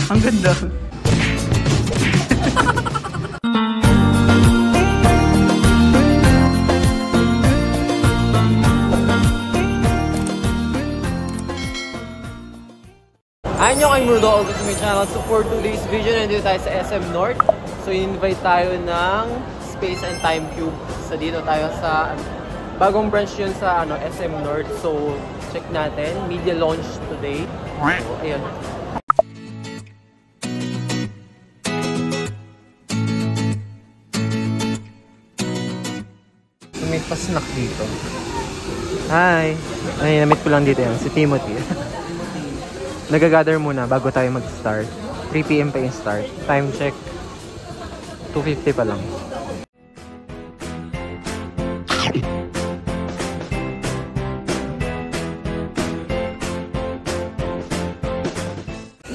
Ang ganda. Ayan nyo kay Murdo, welcome to my channel. So for today's video, nandito tayo sa SM North. So invite tayo ng Space and Time Cube. So dito tayo sa bagong branch yun sa SM North. So check natin, media launch today. So ayun. So may pa-snack dito. Hi! Ay, namit ko lang dito yan, si Timothy. Nagagather muna bago tayo mag-start. 3 PM pa yung start. Time check. 2:50 pa lang.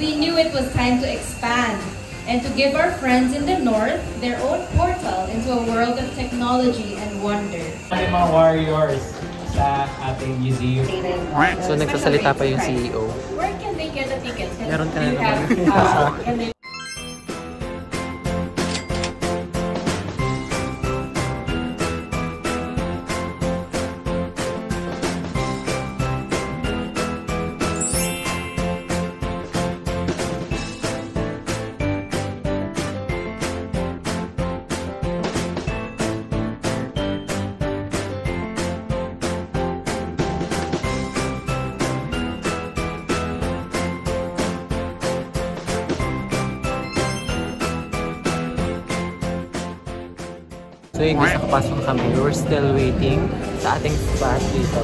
We knew it was time to expand and to give our friends in the north their own portal into a world of technology and wonder. May mga warriors sa ating museum. So nagsasalita pa yung CEO. Where can they get the tickets? Meron ka na Do you have, naman. can they So yung gusto kapasok kami, we're still waiting sa ating spot dito.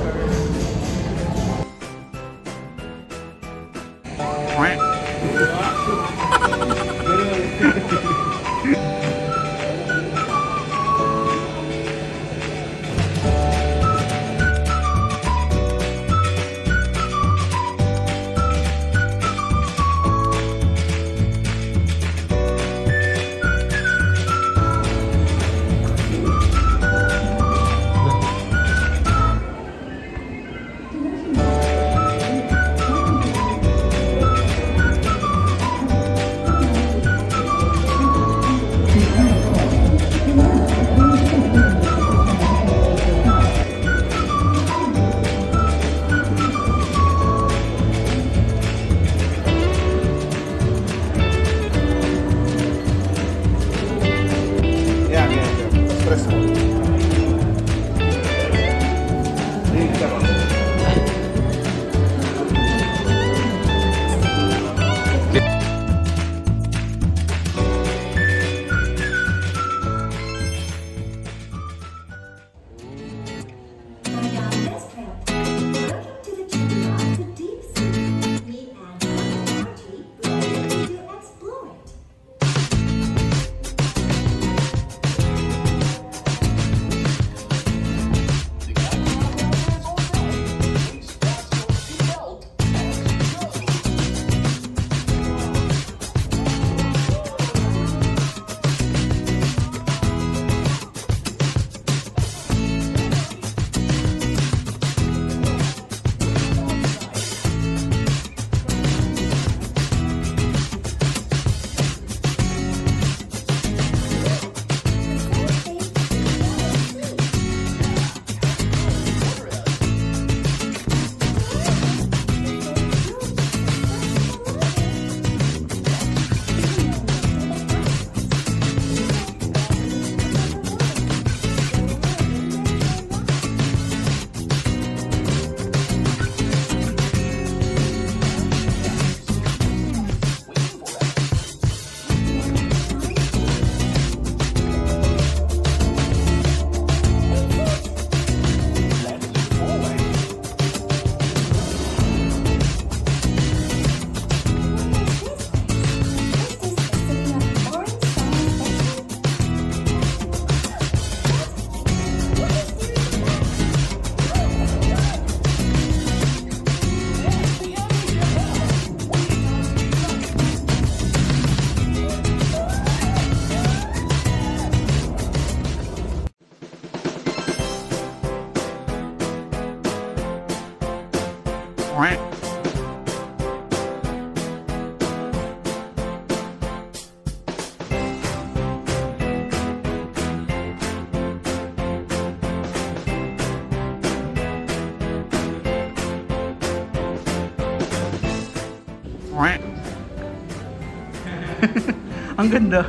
Ang ganda.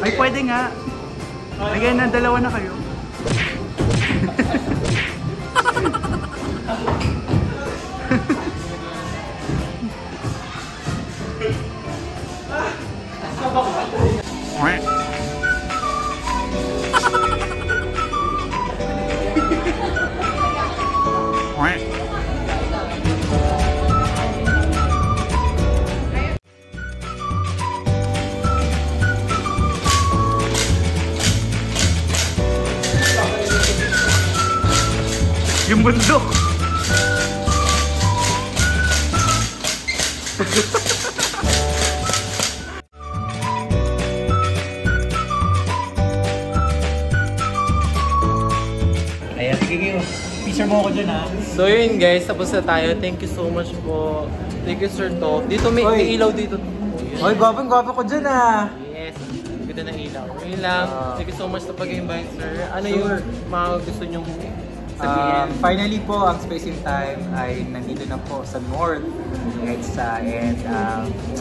Ay, pwede nga. Again, na dalawa na kayo. Yung bundok. Ayan, sige, picture mo ako dyan ha. So yun guys, tapos na tayo. Thank you so much po. Thank you Sir Top. Dito may ilaw dito. Oy, gwapong-gwapo ko dyan ah. Yes, ganda ng ilaw. Yun lang. Thank you so much sa pag-invite sir. Ano yung mga gusto nyong sabihin? Finally po, ang Space in Time ay nandito na po sa North EDSA, and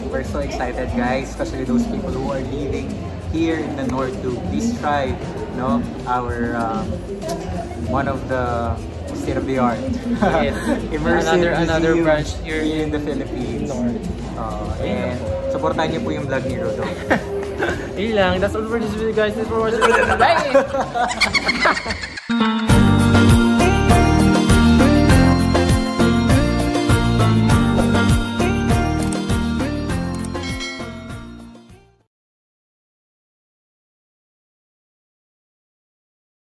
we're so excited guys, especially those people who are living here in the North to please try, our one of the state of the art immersive another museum branch here in the Philippines. And supportan niyo po yung vlog ni Rodo. Yun lang. That's all for this video guys. Thanks for watching. Bye!